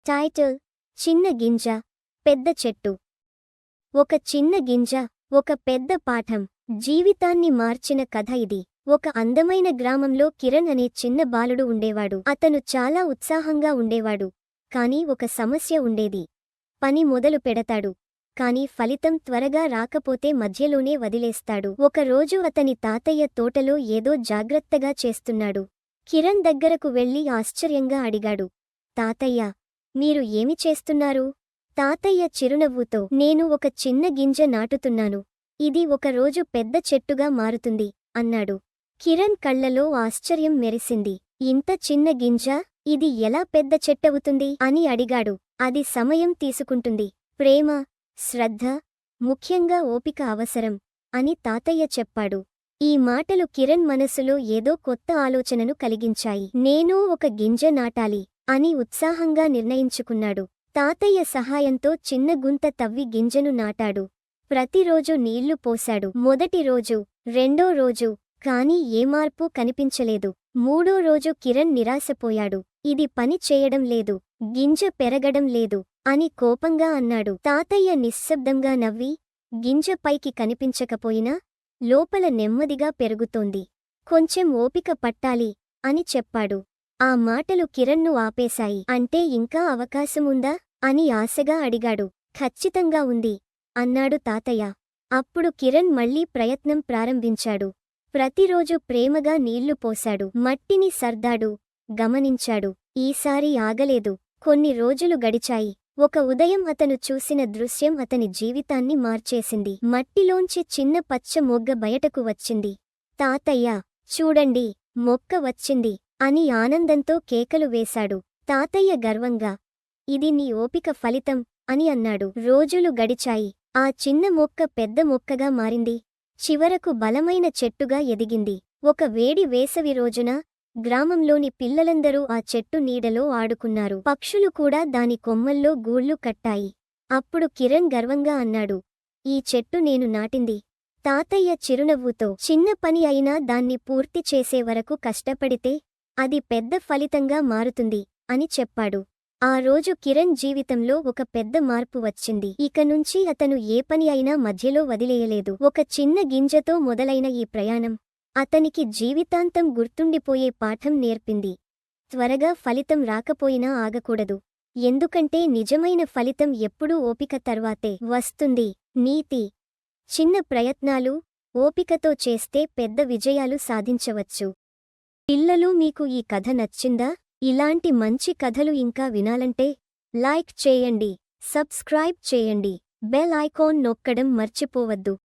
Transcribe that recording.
Title: చిన్న గింజ పెద్ద చెట్టు. ఒక చిన్న గింజ ఒక పెద్ద పాఠం. జీవితాన్ని మార్చిన కథ ఇది. ఒక అందమైన గ్రామంలో కిరణ్ అనే చిన్న బాలుడు ఉండేవాడు. అతను చాలా ఉత్సాహంగా ఉండేవాడు. కాని ఒక సమస్య ఉండేది. పని మొదలు పెడతాడు, కాని ఫలితం త్వరగా రాకపోతే మధ్యలోనే వదిలేస్తాడు. ఒకరోజు అతని తాతయ్య తోటలో ఏదో జాగ్రత్తగా చేస్తున్నాడు. కిరణ్ దగ్గరకు వెళ్లి ఆశ్చర్యంగా అడిగాడు, తాతయ్య, మీరు ఏమి చేస్తున్నారు? తాతయ్య చిరునవ్వుతో, నేను ఒక చిన్న గింజ నాటుతున్నాను. ఇది ఒకరోజు పెద్ద చెట్టుగా మారుతుంది అన్నాడు. కిరణ్ కళ్లలో ఆశ్చర్యం మెరిసింది. ఇంత చిన్న గింజ, ఇది ఎలా పెద్ద చెట్టవుతుంది అని అడిగాడు. అది సమయం తీసుకుంటుంది, ప్రేమ, శ్రద్ధ, ముఖ్యంగా ఓపిక అవసరం అని తాతయ్య చెప్పాడు. ఈ మాటలు కిరణ్ మనసులో ఏదో కొత్త ఆలోచనను కలిగించాయి. నేనూ ఒక గింజ నాటాలి అని ఉత్సాహంగా నిర్ణయించుకున్నాడు. తాతయ్య సహాయంతో చిన్న గుంత తవ్వి గింజను నాటాడు. ప్రతిరోజు నీళ్లు పోశాడు. మొదటి రోజు, రెండో రోజు, కాని ఏ మార్పు కనిపించలేదు. మూడో రోజు కిరణ్ నిరాశపోయాడు. ఇది పని చేయడం లేదు, గింజ పెరగడం లేదు అని కోపంగా అన్నాడు. తాతయ్య నిశ్శబ్దంగా నవ్వి, గింజ పైకి కనిపించకపోయినా లోపల నెమ్మదిగా పెరుగుతోంది. కొంచెం ఓపిక పట్టాలి అని చెప్పాడు. ఆ మాటలు కిరణ్ను ఆపేశాయి. అంటే ఇంకా అవకాశముందా అని ఆశగా అడిగాడు. ఖచ్చితంగా ఉంది అన్నాడు తాతయ్య. అప్పుడు కిరణ్ మళ్లీ ప్రయత్నం ప్రారంభించాడు. ప్రతిరోజు ప్రేమగా నీళ్లు పోశాడు. మట్టిని సర్దాడు, గమనించాడు. ఈసారి ఆగలేదు. కొన్ని రోజులు గడిచాయి. ఒక ఉదయం అతను చూసిన దృశ్యం అతని జీవితాన్ని మార్చేసింది. మట్టిలోంచి చిన్న పచ్చ మొగ్గ బయటకు వచ్చింది. తాతయ్య, చూడండి, మొక్క వచ్చింది అని ఆనందంతో కేకలు వేశాడు. తాతయ్య గర్వంగా, ఇది నీ ఓపిక ఫలితం అని అన్నాడు. రోజులు గడిచాయి. ఆ చిన్న మొక్క పెద్ద మొక్కగా మారింది. చివరకు బలమైన చెట్టుగా ఎదిగింది. ఒక వేడి వేసవి రోజున గ్రామంలోని పిల్లలందరూ ఆ చెట్టు నీడలో ఆడుకున్నారు. పక్షులు కూడా దాని కొమ్మల్లో గూళ్లు కట్టాయి. అప్పుడు కిరణ్ గర్వంగా అన్నాడు, ఈ చెట్టు నేను నాటింది. తాతయ్య చిరునవ్వుతో, చిన్న పని అయినా దాన్ని పూర్తి చేసే వరకు కష్టపడితే అది పెద్ద ఫలితంగా మారుతుంది అని చెప్పాడు. ఆ రోజు కిరణ్ జీవితంలో ఒక పెద్ద మార్పు వచ్చింది. ఇక నుంచి అతను ఏ పని అయినా మధ్యలో వదిలేయలేదు. ఒక చిన్న గింజతో మొదలైన ఈ ప్రయాణం అతనికి జీవితాంతం గుర్తుండిపోయే పాఠం నేర్పింది. త్వరగా ఫలితం రాకపోయినా ఆగకూడదు. ఎందుకంటే నిజమైన ఫలితం ఎప్పుడూ ఓపిక తర్వాతే వస్తుంది. నీతి: చిన్న ప్రయత్నాలు ఓపికతో చేస్తే పెద్ద విజయాలు సాధించవచ్చు. పిల్లలు, మీకు ఈ కథ నచ్చిందా? ఇలాంటి మంచి కథలు ఇంకా వినాలంటే లైక్ చేయండి, సబ్స్క్రైబ్ చేయండి, బెల్ ఐకాన్ నొక్కడం మర్చిపోవద్దు.